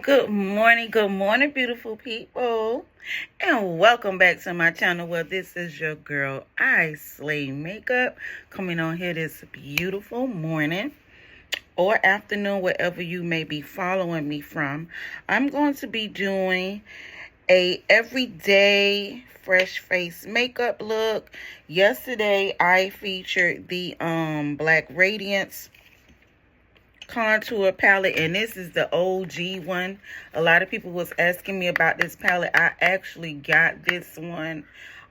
Good morning, beautiful people, and welcome back to my channel. Well, this is your girl, I Slay Makeup, coming on here this beautiful morning or afternoon, wherever you may be following me from. I'm going to be doing a everyday fresh face makeup look. Yesterday, I featured the Black Radiance Contour palette, and this is the OG one. A lot of people was asking me about this palette. I actually got this one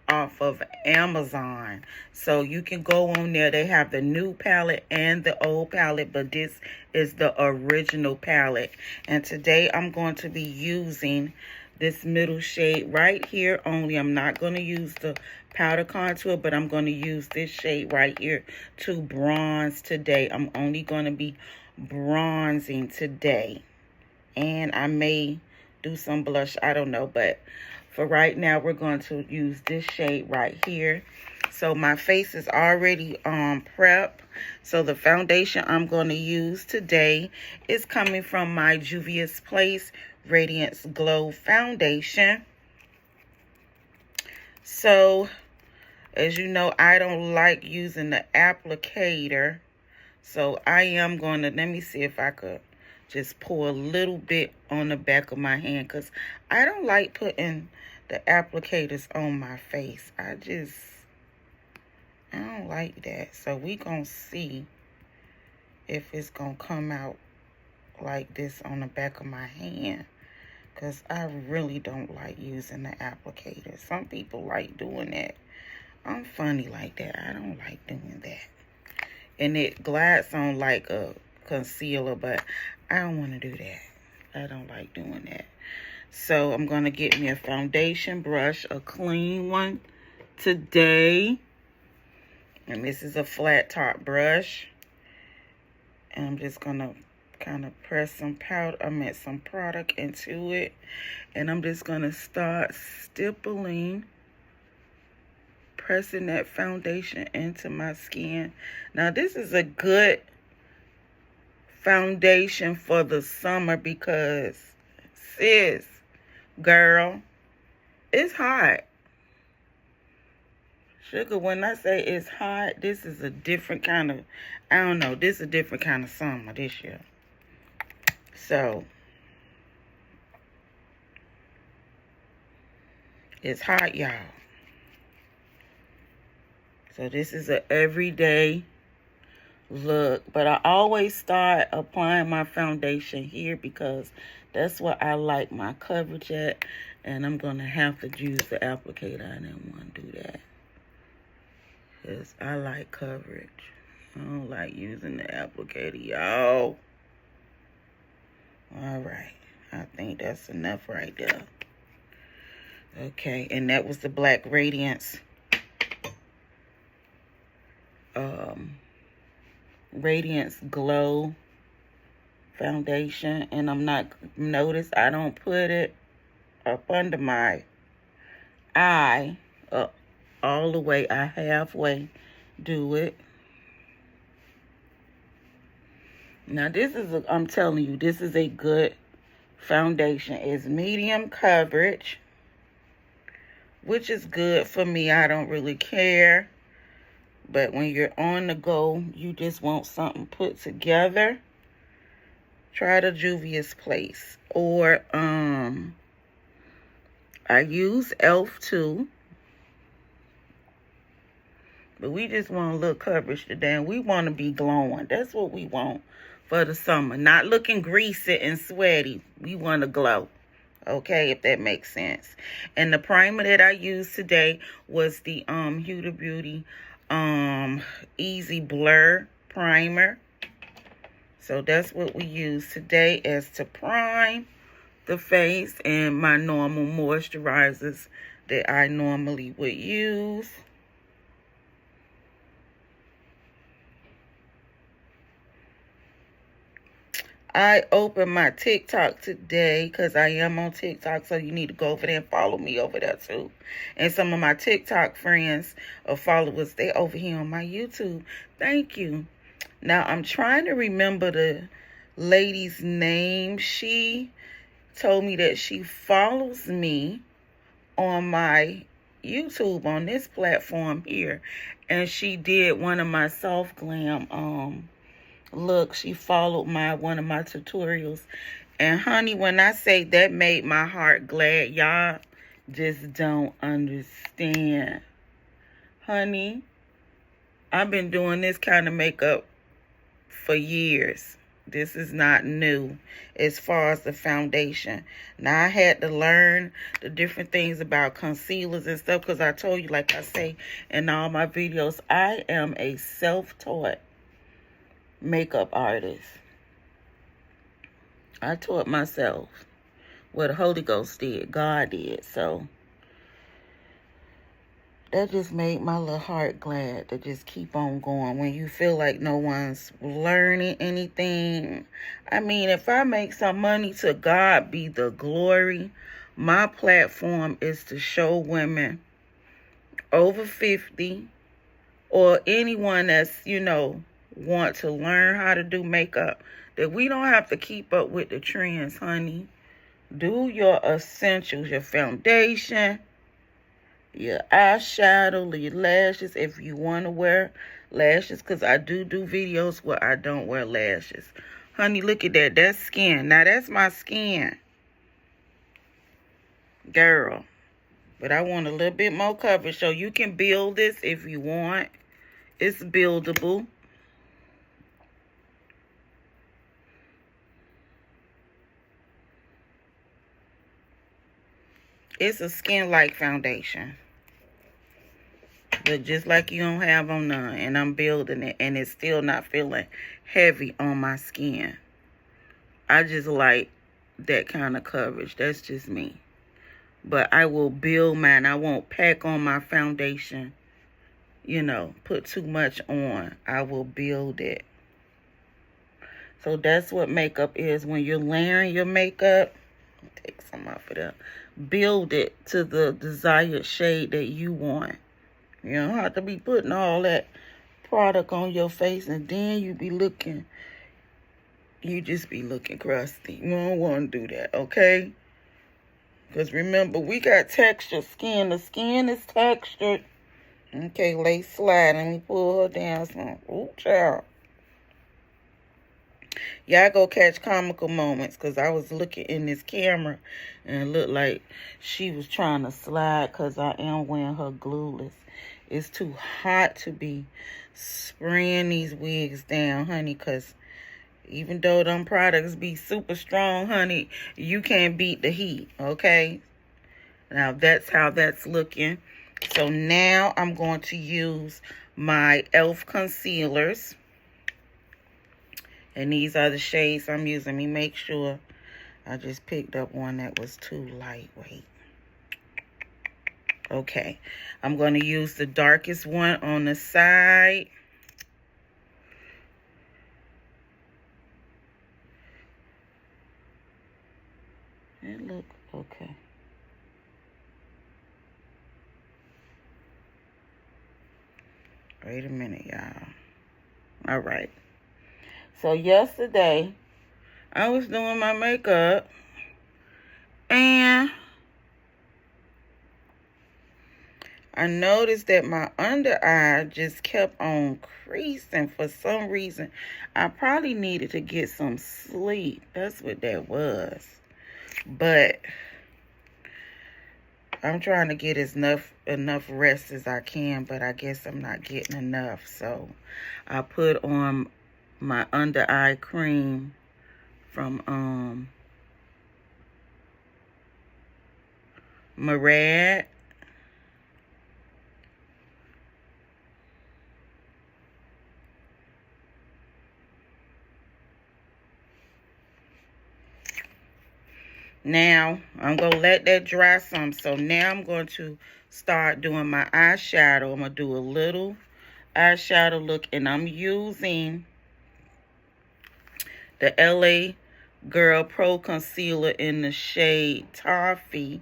off of Amazon, so you can go on there. They have the new palette and the old palette, but this is the original palette. And today I'm going to be using this middle shade right here only. I'm not going to use the powder contour, but I'm going to use this shade right here to bronze today. I'm only going to be bronzing today, and I may do some blush, I don't know, but for right now we're going to use this shade right here. So my face is already prep. So the foundation I'm going to use today is coming from my Juvia's Place Radiance Glow foundation. So as you know, I don't like using the applicator, so I am going to, let me see if I could just pour a little bit on the back of my hand, because I don't like putting the applicators on my face. I don't like that. So we going to see if it's going to come out like this on the back of my hand, because I really don't like using the applicator. Some people like doing that. I'm funny like that. I don't like doing that. And it glides on like a concealer, but I don't want to do that. I don't like doing that. So I'm going to get me a foundation brush, a clean one today. And this is a flat top brush. And I'm just going to kind of press some powder, some product into it. And I'm just going to start stippling, pressing that foundation into my skin. Now this is a good foundation for the summer because, sis, girl, it's hot. Sugar, when I say it's hot, this is a different kind of, I don't know, this is a different kind of summer this year. So it's hot, y'all. So this is an everyday look, but I always start applying my foundation here because that's what I like my coverage at, and I'm going to have to use the applicator. I didn't want to do that because I like coverage. I don't like using the applicator, y'all. All right. I think that's enough right there. Okay, and that was the Black Radiance Radiance Glow foundation, and notice I don't put it up under my eye all the way. I halfway do it. Now this is I'm telling you, this is a good foundation. It's medium coverage, which is good for me. I don't really care. But when you're on the go, you just want something put together, try the Juvia's Place. Or I use e.l.f. too. But we just want a little coverage today, and we want to be glowing. That's what we want for the summer. Not looking greasy and sweaty. We want to glow. Okay, if that makes sense. And the primer that I used today was the Huda Beauty Easy Blur primer. So that's what we use today as to prime the face, and my normal moisturizers that I normally would use. I opened my TikTok today because I am on TikTok, so you need to go over there and follow me over there too. And some of my TikTok friends or followers, they over here on my YouTube. Thank you. Now, I'm trying to remember the lady's name. She told me that she follows me on my YouTube on this platform here, and she did one of my soft glam look. She followed one of my tutorials, and honey, when I say that made my heart glad, y'all just don't understand. Honey, I've been doing this kind of makeup for years. This is not new as far as the foundation. Now, I had to learn the different things about concealers and stuff because I told you, like I say in all my videos, I am a self-taught makeup artist. I taught myself what the Holy Ghost did, God did. So that just made my little heart glad to just keep on going when you feel like no one's learning anything. I mean, if I make some money, to God be the glory. My platform is to show women over 50 or anyone that's, want to learn how to do makeup, that we don't have to keep up with the trends, honey. Do your essentials, your foundation, your eyeshadow, your lashes, if you want to wear lashes, because I do videos where I don't wear lashes. Honey, look at that. That's skin. Now, that's my skin, girl. But I want a little bit more coverage, so you can build this if you want. It's buildable. It's a skin-like foundation. But just like you don't have on none. And I'm building it. And it's still not feeling heavy on my skin. I just like that kind of coverage. That's just me. But I will build mine. I won't pack on my foundation. Put too much on. I will build it. So that's what makeup is. When you're layering your makeup, take some off of that. Build it to the desired shade that you want. You don't have to be putting all that product on your face and then you just be looking crusty. You don't want to do that, okay? Because remember, we got textured skin. The skin is textured. Okay, lace slide. Let me pull her down some. Ooh, child. Y'all go catch comical moments, because I was looking in this camera and it looked like she was trying to slide because I am wearing her glueless. It's too hot to be spraying these wigs down, honey, because even though them products be super strong, honey, you can't beat the heat, okay? Now, that's how that's looking. So now I'm going to use my e.l.f. concealers. And these are the shades I'm using. Let me make sure I just picked up one that was too lightweight. Okay. I'm going to use the darkest one on the side. It look okay. Wait a minute, y'all. All right. So yesterday, I was doing my makeup, and I noticed that my under eye just kept on creasing for some reason. I probably needed to get some sleep. That's what that was. But I'm trying to get enough rest as I can, but I guess I'm not getting enough. So I put on my under eye cream from Murad. Now, I'm going to let that dry some. So now I'm going to start doing my eyeshadow. I'm going to do a little eyeshadow look. And I'm using the LA Girl Pro Concealer in the shade Toffee,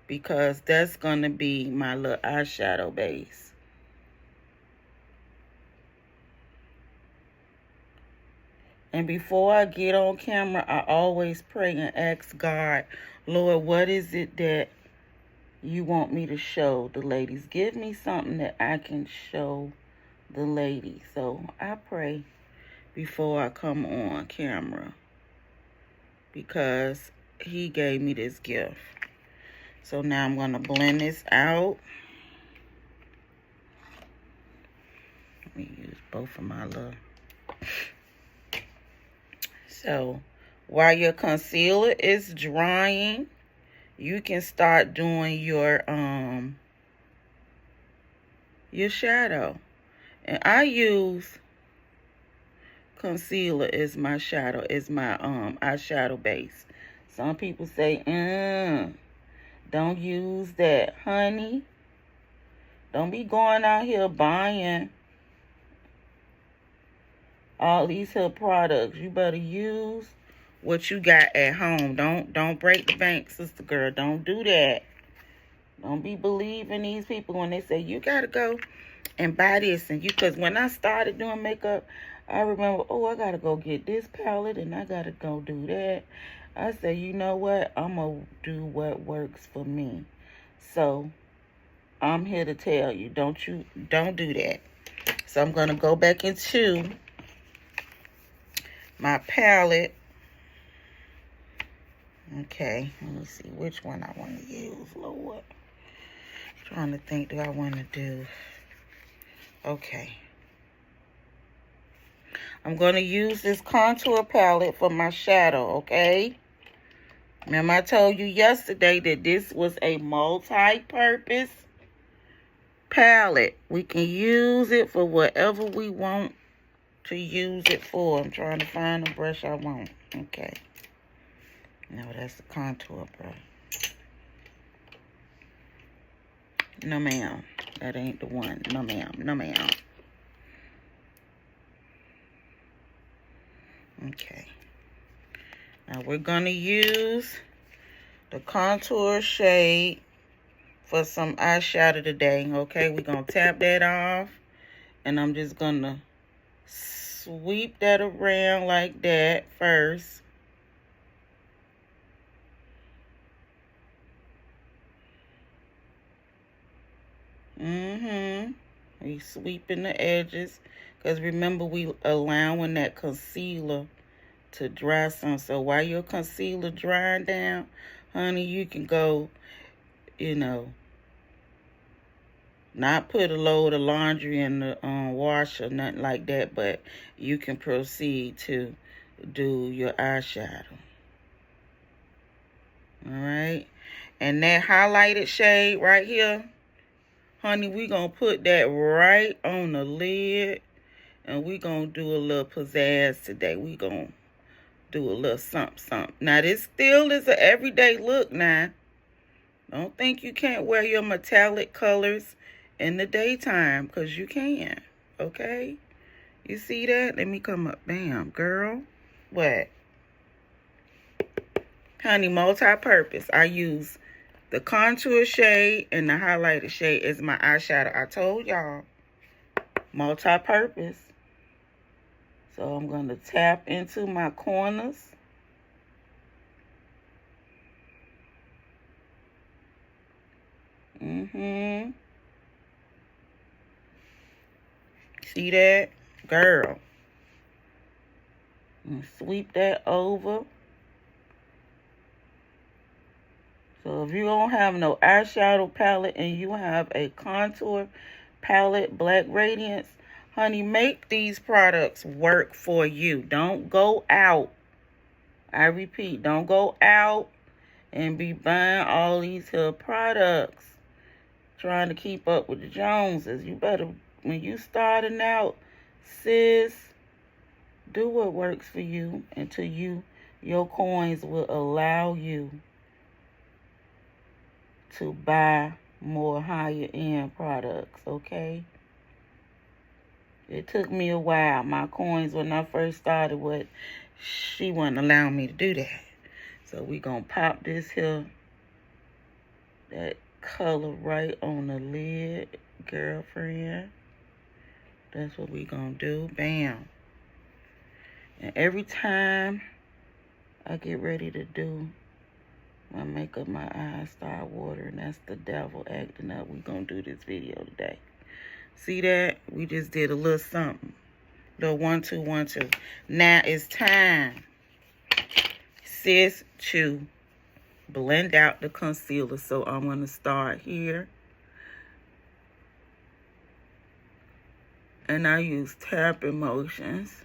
because that's going to be my little eyeshadow base. And before I get on camera, I always pray and ask God, Lord, what is it that you want me to show the ladies? Give me something that I can show the ladies. So I pray before I come on camera, because he gave me this gift. So now I'm going to blend this out. Let me use both of my little. So while your concealer is drying, you can start doing your shadow. And I use concealer as my shadow, as my eyeshadow base. Some people say, don't use that, honey. Don't be going out here buying all these here products. You better use what you got at home. Don't break the bank, sister girl. Don't do that. Don't be believing these people when they say you gotta go and buy this and you. Because when I started doing makeup, I remember, oh, I gotta go get this palette and I gotta go do that. I said, you know what? I'm gonna do what works for me. So I'm here to tell you, don't do that. So I'm gonna go back into my palette. Okay, let me see which one I want to use, Lord. Trying to think, do I want to do? Okay. I'm going to use this contour palette for my shadow, okay? Remember I told you yesterday that this was a multi-purpose palette. We can use it for whatever we want to use it for. I'm trying to find the brush I want. Okay. No, that's the contour brush. No, ma'am. That ain't the one. No, ma'am. No, ma'am. Okay. Now we're going to use the contour shade for some eyeshadow today. Okay, we're going to tap that off. And I'm just going to sweep that around like that first. We sweeping the edges. Because remember, we allowing that concealer to dry some. So while your concealer drying down, honey, you can go, not put a load of laundry in the wash or nothing like that, but you can proceed to do your eyeshadow. All right. And that highlighted shade right here, honey, we going to put that right on the lid. And we going to do a little pizzazz today. We going to do a little something. Now, this still is an everyday look now. Don't think you can't wear your metallic colors in the daytime, because you can. Okay? You see that? Let me come up. Bam, girl. What? Honey, multi-purpose. I use the contour shade and the highlighter shade as my eyeshadow. I told y'all. Multi-purpose. So I'm going to tap into my corners. See that? Girl. And sweep that over. So if you don't have no eyeshadow palette and you have a contour palette, Black Radiance, honey, make these products work for you. Don't go out. I repeat, don't go out and be buying all these here products, trying to keep up with the Joneses. You better, when you starting out, sis, do what works for you until your coins will allow you to buy more higher end products, okay? It took me a while. My coins, when I first started, she wouldn't allow me to do that. So we gonna pop this here, that color right on the lid, girlfriend. That's what we gonna do. Bam. And every time I get ready to do my makeup, my eyes start watering. That's the devil acting up. We gonna do this video today. See that? We just did a little something. Little 1, 2, 1, 2. Now it's time, sis, to blend out the concealer. So I'm gonna start here. And I use tapping motions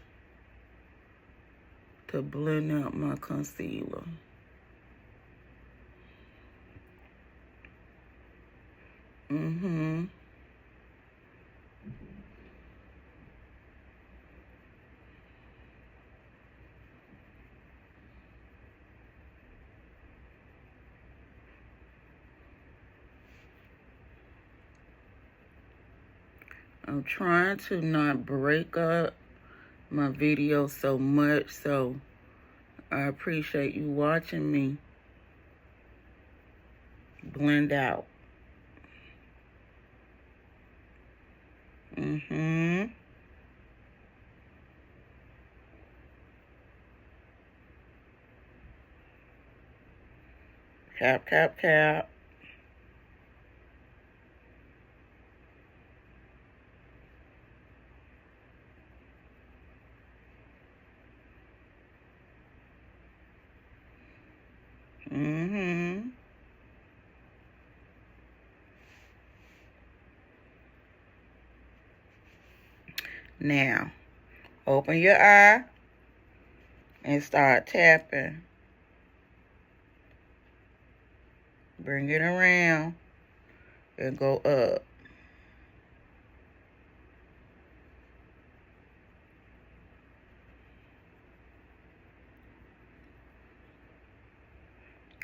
to blend out my concealer. I'm trying to not break up my video so much, so I appreciate you watching me blend out. Tap, tap, tap. Now, open your eye and start tapping. Bring it around and go up.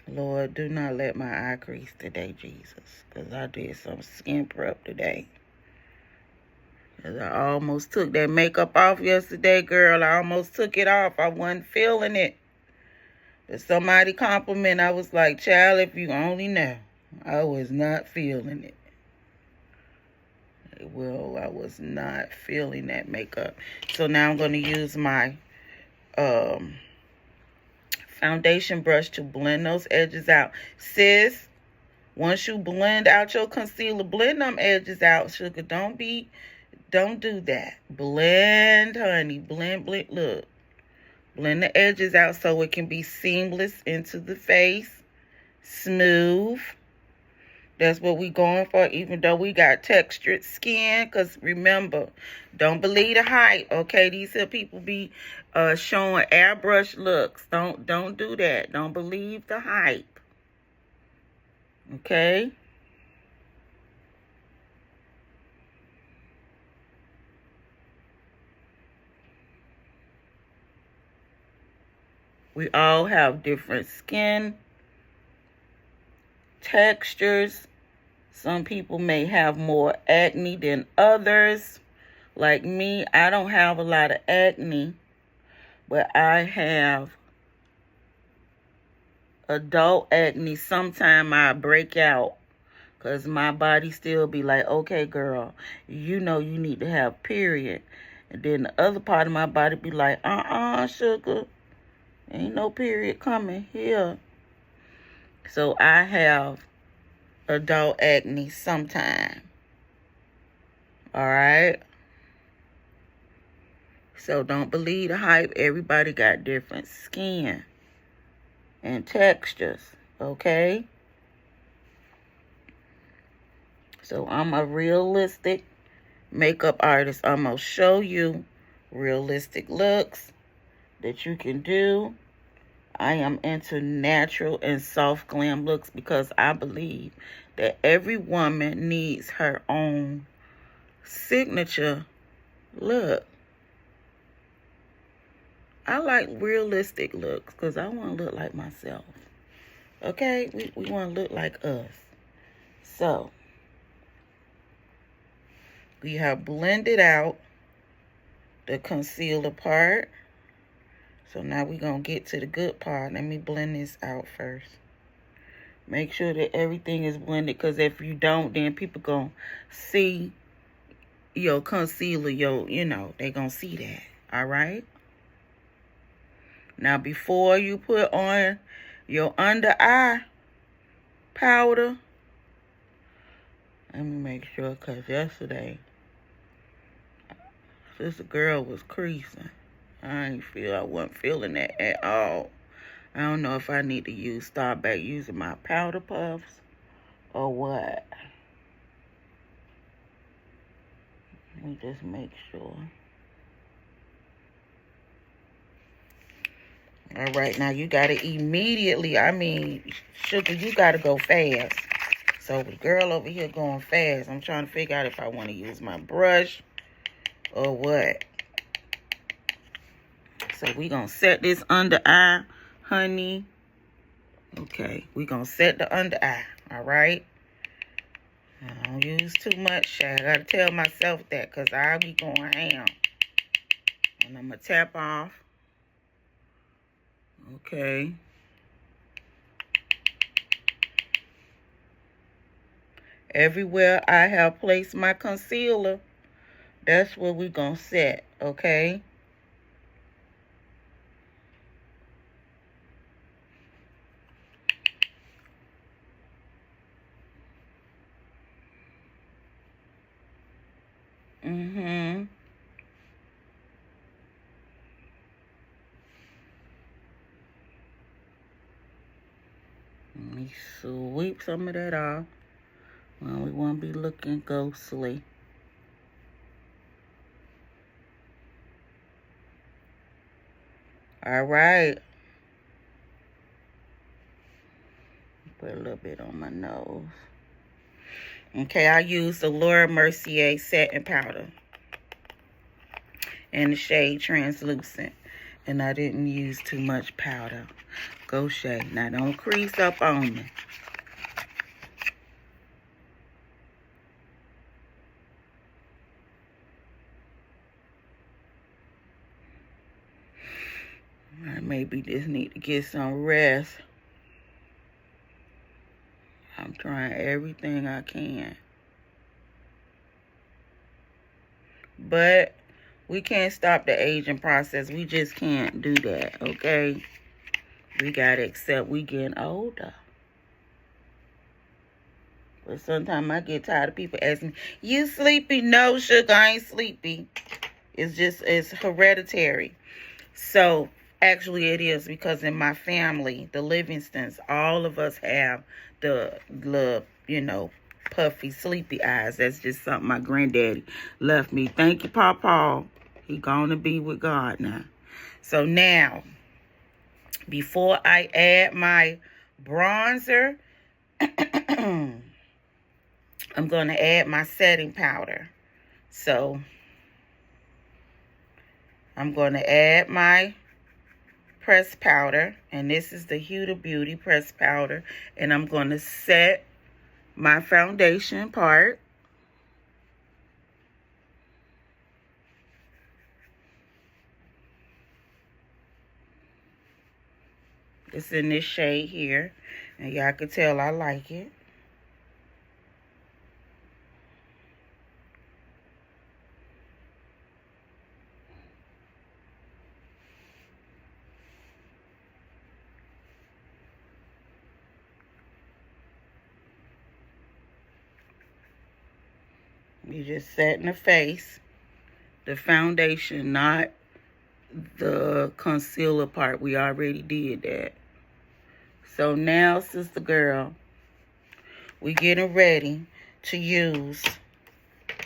Lord, do not let my eye crease today, Jesus, because I did some skin prep today. Because I almost took that makeup off yesterday, girl. I almost took it off. I wasn't feeling it. But somebody compliment, I was like, child, if you only know, I was not feeling it. Well, I was not feeling that makeup. So now I'm going to use my foundation brush to blend those edges out. Sis, once you blend out your concealer, blend them edges out, sugar. Don't do that. Blend, honey. Blend, look. Blend the edges out so it can be seamless into the face. Smooth. That's what we going for, even though we got textured skin. Because remember, don't believe the hype, okay? These here people be showing airbrush looks. Don't do that. Don't believe the hype. Okay? We all have different skin textures. Some people may have more acne than others. Like me, I don't have a lot of acne, but I have adult acne. Sometime I break out because my body still be like, okay, girl, you know you need to have period. And then the other part of my body be like, sugar, ain't no period coming here. So I have adult acne sometime. All right? So don't believe the hype. Everybody got different skin and textures. Okay? So I'm a realistic makeup artist. I'm going to show you realistic looks that you can do. I am into natural and soft glam looks because I believe that every woman needs her own signature look. I like realistic looks because I want to look like myself. Okay? We want to look like us. So, we have blended out the concealer part. So now we're going to get to the good part. Let me blend this out first. Make sure that everything is blended, because if you don't, then people going to see your concealer, you know, they going to see that. All right? Now, before you put on your under eye powder, let me make sure, because yesterday, this girl was creasing. I wasn't feeling that at all. I don't know if I need to start back using my powder puffs or what. Let me just make sure. All right, now you got to immediately, sugar, you got to go fast. So the girl over here going fast. I'm trying to figure out if I want to use my brush or what. So we going to set this under eye, honey. Okay, we going to set the under eye, all right? I don't use too much. I got to tell myself that because I'll be going ham. And I'm going to tap off. Okay. Everywhere I have placed my concealer, that's where we're going to set, okay? Let me sweep some of that off. Well, we won't be looking ghostly. All right. Put a little bit on my nose. Okay, I used the Laura Mercier setting powder in the shade Translucent. And I didn't use too much powder. Go shade. Now, don't crease up on me. I maybe just need to get some rest. I'm trying everything I can. But we can't stop the aging process. We just can't do that, okay? We got to accept we getting older. But sometimes I get tired of people asking me, you sleepy? No, sugar, I ain't sleepy. It's hereditary. So, actually it is, because in my family, the Livingstons, all of us have the puffy, sleepy eyes. That's just something my granddaddy left me. Thank you, Papa. He gonna be with God now. So now, before I add my bronzer, I'm going to add my setting powder. So, I'm going to add my pressed powder. And this is the Huda Beauty pressed powder. And I'm going to set my foundation part. It's in this shade here. And y'all can tell I like it. You just set in the face, the foundation, not the concealer part. We already did that. So now, sister girl, we getting ready to use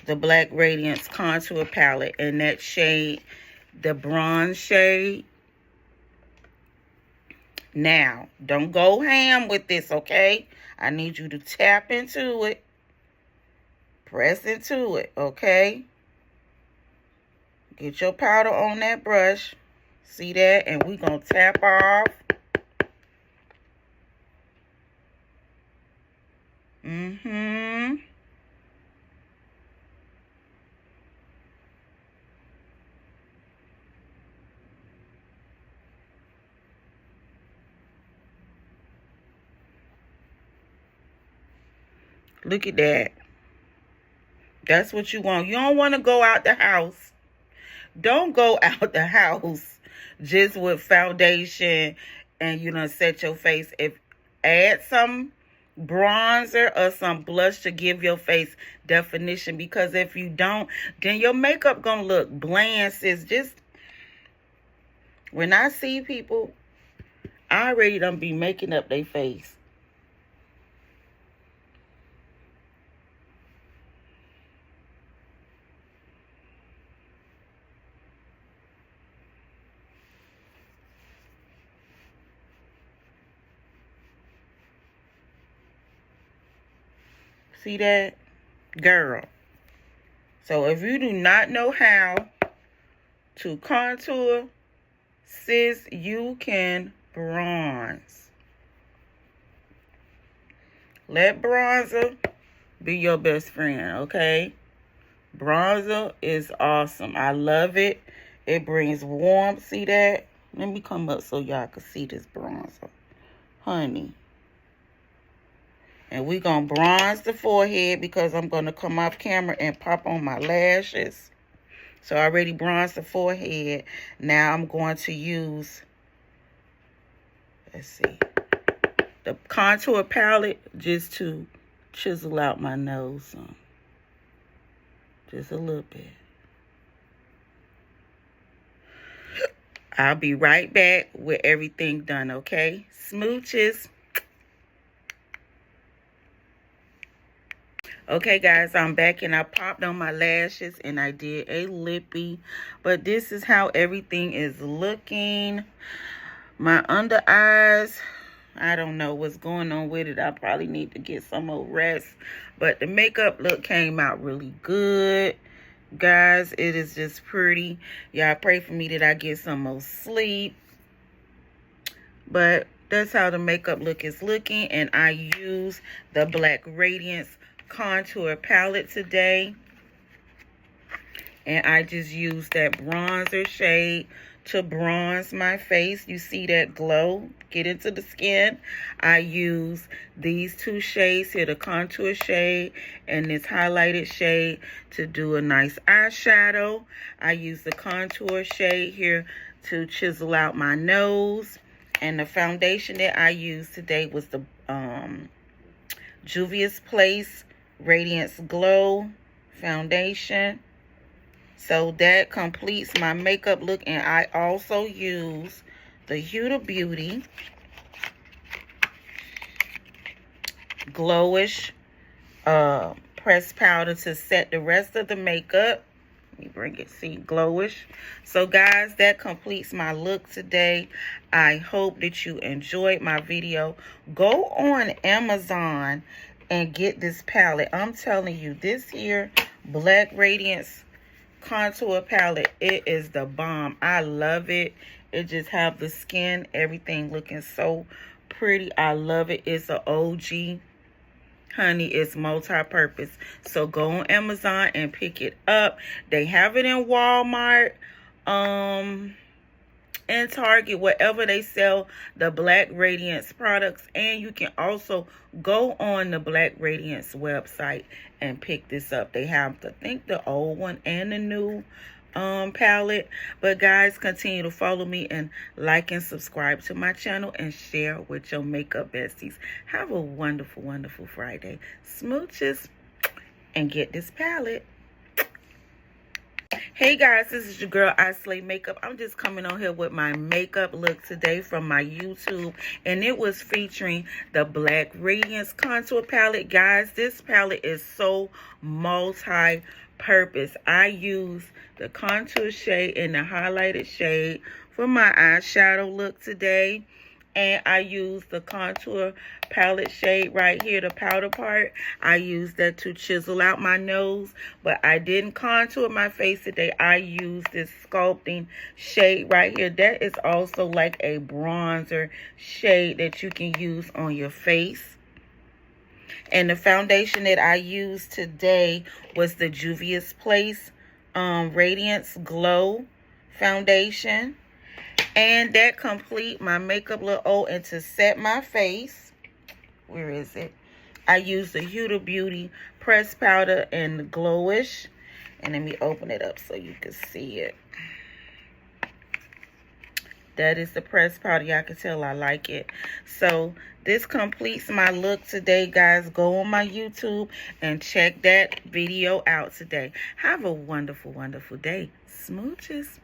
the Black Radiance Contour Palette in that shade, the bronze shade. Now, don't go ham with this, okay? I need you to tap into it. Press into it, okay? Get your powder on that brush. See that? And we're going to tap off. Look at that. That's what you want. You don't want to go out the house. Don't go out the house just with foundation and you know set your face. If add some bronzer or some blush to give your face definition, because if you don't, then your makeup gonna look bland, sis. Just when I see people, I already done be making up their face. See that? Girl. So if you do not know how to contour, sis, you can bronze. Let bronzer be your best friend, okay? Bronzer is awesome. I love it. It brings warmth. See that? Let me come up so y'all can see this bronzer. Honey. And we're going to bronze the forehead because I'm going to come off camera and pop on my lashes. So I already bronzed the forehead. Now I'm going to use, let's see, the contour palette just to chisel out my nose some. Just a little bit. I'll be right back with everything done, okay? Smooches. Okay, guys, I'm back and I popped on my lashes and I did a lippy. But this is how everything is looking. My under eyes, I don't know what's going on with it. I probably need to get some more rest. But the makeup look came out really good. Guys, it is just pretty. Y'all pray for me that I get some more sleep. But that's how the makeup look is looking. And I use the Black Radiance contour palette today, and I just used that bronzer shade to bronze my face. You see that glow get into the skin. I use these two shades here, the contour shade and this highlighted shade, to do a nice eyeshadow. I use the contour shade here to chisel out my nose, and the foundation that I used today was the Juvia's Place Radiance Glow foundation. So that completes my makeup look. And I also use the Huda Beauty Glowish pressed powder to set the rest of the makeup. Let me bring it, see, glowish. So guys, that completes my look today. I hope that you enjoyed my video. Go on Amazon and get this palette. I'm telling you, this here Black Radiance contour palette, it is the bomb. I love it. It just have the skin, everything looking so pretty. I love it. It's an OG. Honey, it's multi-purpose. So go on Amazon and pick it up. They have it in Walmart, and Target, wherever they sell the Black Radiance products. And you can also go on the Black Radiance website and pick this up. They have, I think, the old one and the new palette. But guys, continue to follow me and like and subscribe to my channel and share with your makeup besties. Have a wonderful, wonderful Friday. Smooches, and get this palette. Hey guys, this is your girl I Slay Makeup. I'm just coming on here with my makeup look today from my YouTube, and it was featuring the Black Radiance contour palette. Guys, this palette is so multi-purpose. I use the contour shade and the highlighted shade for my eyeshadow look today. And I use the contour palette shade right here, the powder part. I use that to chisel out my nose, but I didn't contour my face today. I used this sculpting shade right here. That is also like a bronzer shade that you can use on your face. And the foundation that I used today was the Juvia's Place Radiance Glow foundation. And that complete my makeup look. Oh, and to set my face, where is it? I used the Huda Beauty pressed powder and the glowish. And let me open it up so you can see it. That is the pressed powder. Y'all can tell I like it. So this completes my look today, guys. Go on my YouTube and check that video out today. Have a wonderful, wonderful day. Smooches.